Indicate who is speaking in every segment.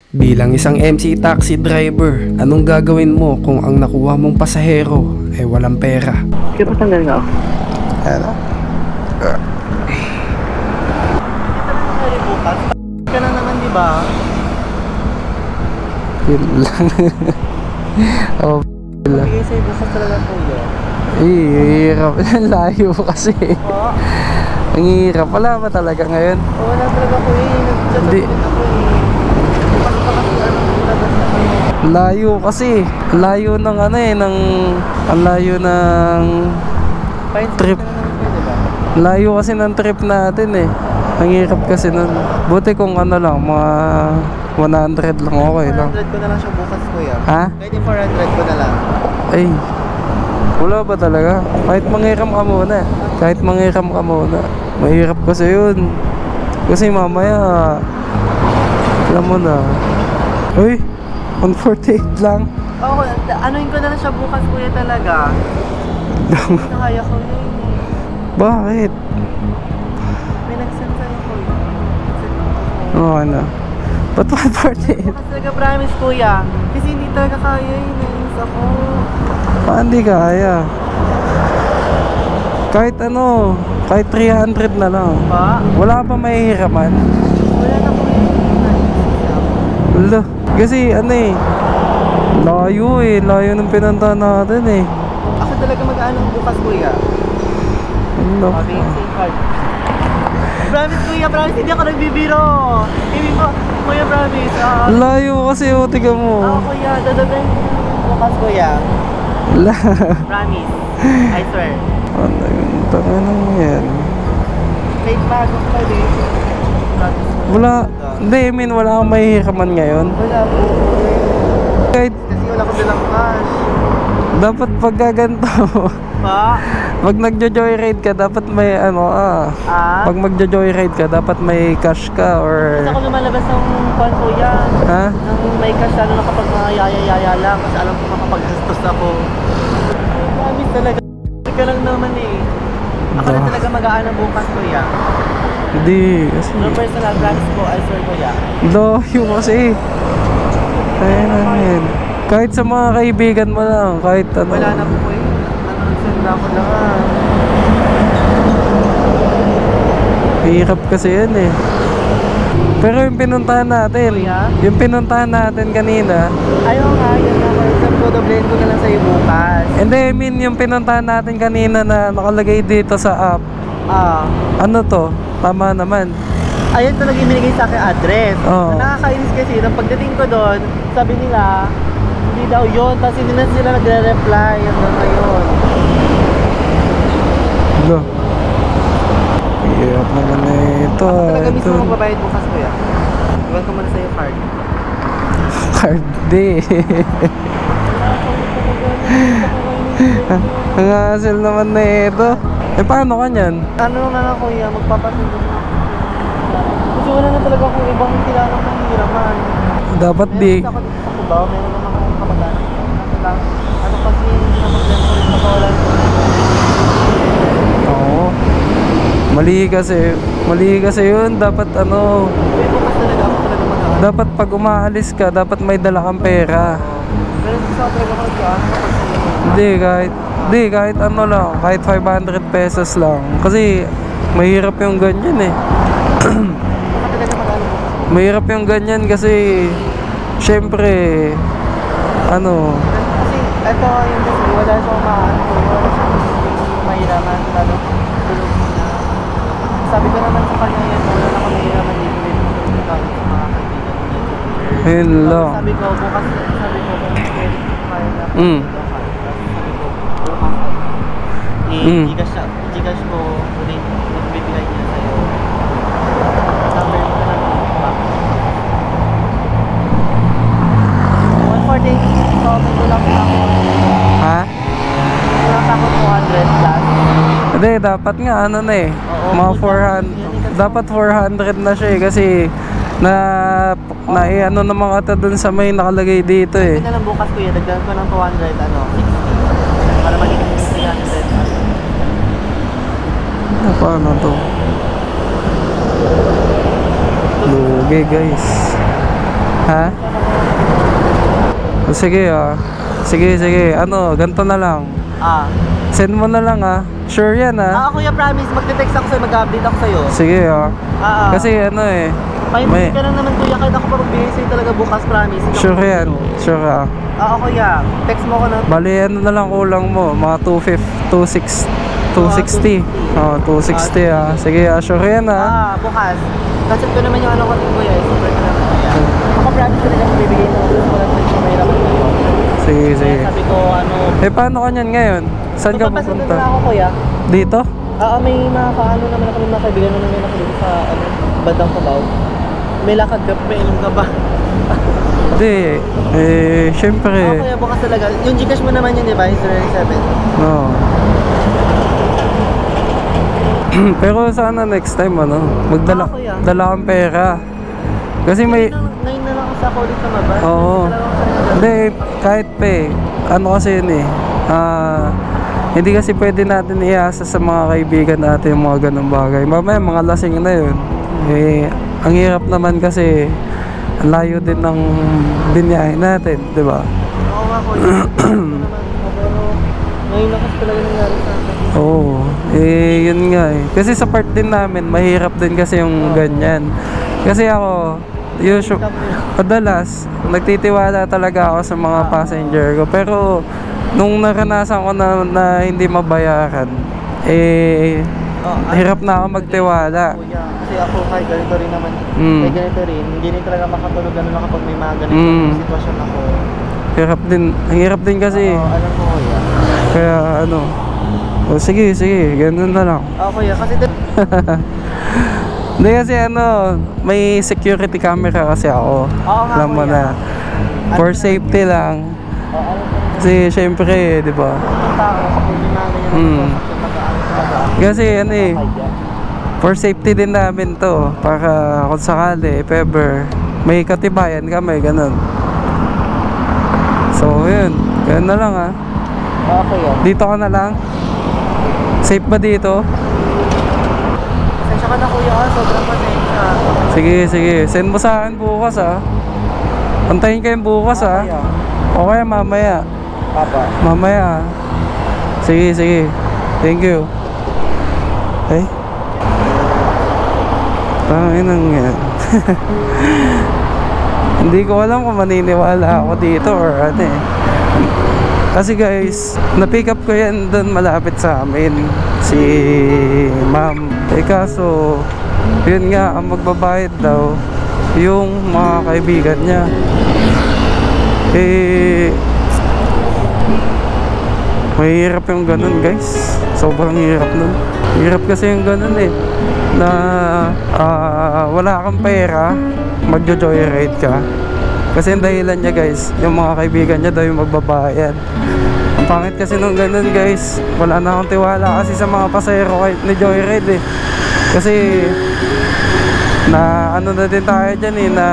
Speaker 1: Bilang isang MC taxi driver, anong gagawin mo kung ang nakuha mong pasahero ay walang pera?
Speaker 2: Kaya patanggal nga ako.
Speaker 1: Ano?
Speaker 2: Bukas. Ka na naman, di ba?
Speaker 1: Yun lang. Oh, lang.
Speaker 2: Bigay sa'yo bukas talaga kuya.
Speaker 1: Hirap. Layo kasi.
Speaker 2: Oo.
Speaker 1: Ang hirap. Wala ba talaga ngayon?
Speaker 2: Wala talaga kuya.
Speaker 1: Hindi.
Speaker 2: Ako bukas pa kasi labas na kayo.
Speaker 1: Layo kasi. Layo ng ano eh, ng... Ang layo ng... trip. Layo kasi ng trip natin eh. Ang hirap kasi nun. Buti kung ano lang, mga 100 lang, okay lang.
Speaker 2: 400 ko na lang siya bukas kuya.
Speaker 1: Ha?
Speaker 2: Kahit yung 400 ko na lang.
Speaker 1: Ay, wala ba talaga? Kahit manghiram ka muna. Kahit manghiram ka muna. Mahirap kasi yun. Kasi mamaya, alam mo na. Uy, 148 lang.
Speaker 2: Oo, anuin ko na lang siya bukas kuya talaga. Nakaya ko yun.
Speaker 1: Bakit?
Speaker 2: May nag-send sa'yo kuya.
Speaker 1: Oo na. Ba't 148?
Speaker 2: Bukas talaga promise kuya. Kasi hindi talaga kaya yun. Nainis ako.
Speaker 1: Paano di kaya? Kahit ano, kahit 300 na lang.
Speaker 2: Pa?
Speaker 1: Wala pa mahihiraman.
Speaker 2: Wala na kuya.
Speaker 1: Wala. Kasi ano eh, layo ng pinuntahan natin eh.
Speaker 2: Ako talaga mag-ano bukas kuya.
Speaker 1: Ano?
Speaker 2: Sabi safe card. Promise kuya, promise hindi ako nagbibiro. Hindi mo, kuya promise.
Speaker 1: Layo kasi oh, tiga mo.
Speaker 2: Ako kuya, dadagay bukas kuya.
Speaker 1: Wala.
Speaker 2: Promise. I swear.
Speaker 1: Ano yung tangan mo yan?
Speaker 2: Wait, bago ko pa din. Promise kuya.
Speaker 1: Wala. Hindi, I mean, wala kang mahihiraman ngayon.
Speaker 2: Wala po.
Speaker 1: Kahit
Speaker 2: Kasi wala ko dalang cash.
Speaker 1: dapat pagkaganto.
Speaker 2: Pa?
Speaker 1: Pag nagjo-joyride ka, dapat may ano Pag magjo-joyride ka, dapat may cash ka or...
Speaker 2: Kasi ako lumalabas ng kwan kuya.
Speaker 1: Ha?
Speaker 2: Nang may cash lalo na kapag mga yaya-yaya lang. Kasi alam ko makapag-gastos ako. Promise talaga. Hindi ka lang naman eh. Ako na talaga mag-aano bukas kuya.
Speaker 1: Hindi, kasi...
Speaker 2: No personal, promise ko, I swear kuya.
Speaker 1: Layo kasi. Kaya namin. Kahit sa mga kaibigan mo lang, kahit ano.
Speaker 2: Wala na po kuya. Nanonood na ako lang.
Speaker 1: Hirap kasi yan eh. Pero yung pinuntahan natin,
Speaker 2: Kuya?
Speaker 1: yung pinuntahan natin kanina,
Speaker 2: Ayaw nga, yun na. Sabi ko, doblehin ko na lang sa'yo bukas.
Speaker 1: hindi, I mean yung pinuntahan natin kanina na nakalagay dito sa app, ano to? Tama naman.
Speaker 2: Ayun talaga yung binigay sa akin address.
Speaker 1: Oo.
Speaker 2: Nakakainis kasi, nung pagdating ko doon, sabi nila, hindi daw yun. Tapos hindi na sila nagre-reply hanggang ngayon.
Speaker 1: Lo. Hirap naman na ito.
Speaker 2: Talaga mismo
Speaker 1: Ito.
Speaker 2: magbabayad bukas kuya. Iwan ko muna sa'yo card.
Speaker 1: Card day. Ang hassle naman na ito. Eh paano ka nyan?
Speaker 2: Ano na lang kuya, magpapasundo na ako. Kasi wala na talaga akong ibang kilala kong hiraman.
Speaker 1: Dapat di.
Speaker 2: Meron ako dito sa Cubao, meron naman akong kamag-anak. Ano kasi, hindi na mag-plan ko rin makawalan ko.
Speaker 1: Oo. Mali kasi yun. Dapat ano,
Speaker 2: Kaya bukas talaga ako talaga mag-aano.
Speaker 1: dapat pag umaalis ka, dapat may dala kang pera.
Speaker 2: Pero gusto ko talaga mag-aano kapag sa'yo.
Speaker 1: Hindi, kahit ano lang, kahit 500 pesos lang. Kasi mahirap yung ganyan eh.
Speaker 2: Baka talaga mag-aano bukas.
Speaker 1: Mahirap yung ganyan kasi syempre ano,
Speaker 2: Kasi ito yung kasi wala siyang maano ko. Wala siyang mahiraman. Lalo tulog na. Sabi ko naman sa kanya yan, wala na kami mahiraman dito rin. Tulog sa mga kaibigan.
Speaker 1: yun lang.
Speaker 2: Sabi ko bukas, sabi ko kung pwede ko kaya na.
Speaker 1: Mm.
Speaker 2: Sabi ko bukas. Gcash ko ulit. Magbibigay niya sa'yo. Number mo na lang. 148. So, may kulang pa ako.
Speaker 1: Ha?
Speaker 2: Kulang pa ako 200 plus.
Speaker 1: Hindi, dapat nga ano na eh.
Speaker 2: Oo,
Speaker 1: Mga
Speaker 2: kulang.
Speaker 1: 400. Dapat 400 na siya eh kasi na ano naman ata dun sa may nakalagay dito eh.
Speaker 2: Sabi na lang bukas kuya, dagdagan ko ng 200, 60. Para magiging 300.
Speaker 1: Paano to? Lugi guys. Ha? Sige Sige. Ano, ganito na lang. Send mo na lang Sure yan
Speaker 2: Kuya, promise, magte-text ako sa'yo, mag-update ako sa'yo.
Speaker 1: Sige Kasi ano eh.
Speaker 2: May ka lang naman kuya, kahit ako pa magbigay sa'yo talaga bukas, promise.
Speaker 1: Sure yan. Sure
Speaker 2: Kuya, text mo ko na.
Speaker 1: Bali ano na lang kulang mo, mga 260. 260 Sige, sure yan
Speaker 2: Bukas. Kasi ko naman yung ano ko kuya, super ka naman kuya. Ako promise talaga magbibigay na ako sa walang sa mahirap kayo.
Speaker 1: Sige.
Speaker 2: Sabi ko
Speaker 1: Paano ka niyan ngayon? Saan ka pupunta?
Speaker 2: na ako kuya.
Speaker 1: Dito?
Speaker 2: May mga paano naman ako ng mga kaibigan naman ako dito sa bandang Cubao. May lakad ka, may inom ka ba?
Speaker 1: Hindi. Syempre.
Speaker 2: Kuya, bukas talaga. Yung Gcash mo naman yun, di ba? 097.
Speaker 1: No. Pero sana next time magdala kang pera. Kasi may
Speaker 2: ngayon na lang ako sa ulit na mabas.
Speaker 1: Oo. Hindi, kahit ano kasi yun hindi kasi pwede natin iasa sa mga kaibigan natin yung mga ganung bagay. Mamaya mga lasing na yun. Ang hirap naman kasi ang layo din ng binyahe natin, di ba?
Speaker 2: Oo nga kuya. Pero ngayon na kasi talaga nangyari sa akin.
Speaker 1: Oo, yun nga Kasi sa part din namin, mahirap din kasi yung ganyan. Kasi ako, madalas, nagtitiwala talaga ako sa mga passenger ko. Pero, nung naranasan ko na hindi mabayaran, hirap na ako magtiwala.
Speaker 2: Kuya, kasi ako kahit ganito rin naman, kahit ganito rin, hindi rin talaga makatulog ganun lang kapag may mga ganito sitwasyon ako.
Speaker 1: Hirap din kasi.
Speaker 2: Alam ko kuya.
Speaker 1: Kaya sige, ganun na lang.
Speaker 2: Kuya, kasi
Speaker 1: Hindi kasi may security camera kasi ako. Alam mo na. For safety lang. Kasi syempre, di ba? Kasi for safety din namin to. Para kung sakali, if ever, may katibayan kami, ganun. So, yun. Ganun na lang
Speaker 2: Kuya.
Speaker 1: Dito ka na lang. Safe ba dito?
Speaker 2: Pasensya ka na kuya, sobrang pasensya.
Speaker 1: Sige. Send mo sa akin bukas Antayin kayo bukas Okay, mamaya. Mamaya Sige. Thank you. Tanginang yan. Hindi ko alam kung maniniwala ako dito or ano Kasi guys, na-pick up ko yan doon malapit sa amin, si ma'am. Kaso, yun nga, ang magbabayad daw yung mga kaibigan niya. Mahirap yung ganun guys. Sobrang hirap nun. Hirap kasi yung ganun na wala kang pera, magjo-joyride ka. Kasi yung dahilan niya guys, yung mga kaibigan niya daw yung magbabayad. Ang pangit kasi nung ganun guys, wala na akong tiwala kasi sa mga pasahero kahit ni joyride Kasi na ano na din tayo dyan na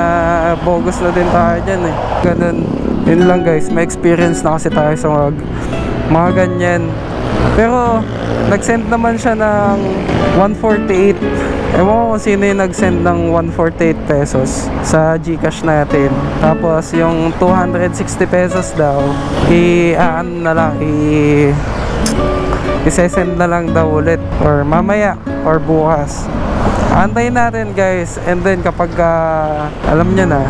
Speaker 1: bogus na din tayo dyan Ganun. Yun lang guys, may experience na kasi tayo sa mga ganyan. Pero nag-send naman siya ng 148. Ewan ko kung sino yung nag-send ng 148 pesos sa Gcash natin. Tapos yung 260 pesos daw, i-send na lang daw ulit or mamaya or bukas. Antayin natin guys, and then kapag alam niya na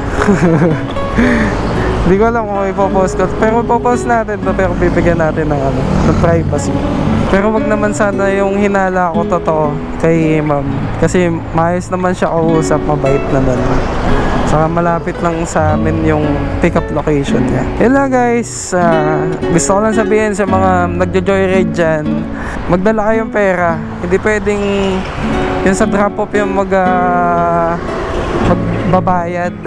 Speaker 1: hindi ko alam kung ipopost ko, pero ipopost natin to, pero bibigyan natin ng ng privacy. Pero wag naman sana yung hinala ko totoo kay ma'am, kasi maayos naman siya kausap, mabait naman. Saka malapit lang sa amin yung pick up location niya. Yun lang guys, gusto ko lang sabihin sa mga nagjo-joyride dyan, magdala kayong pera. Hindi pwedeng yung sa drop off yung magbabayad.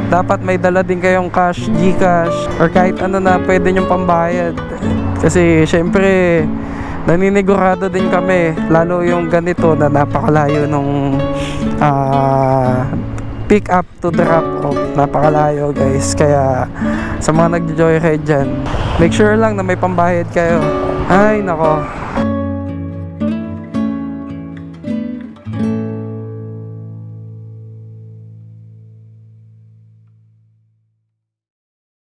Speaker 1: Dapat may dala din kayong cash, Gcash, or kahit ano na pwede nyong pambayad. Kasi syempre naninigurado din kami, lalo yung ganito na napakalayo nung pick up to drop off, napakalayo guys. Kaya sa mga nagjo-joyride dyan, make sure lang na may pambayad kayo. Ay nako,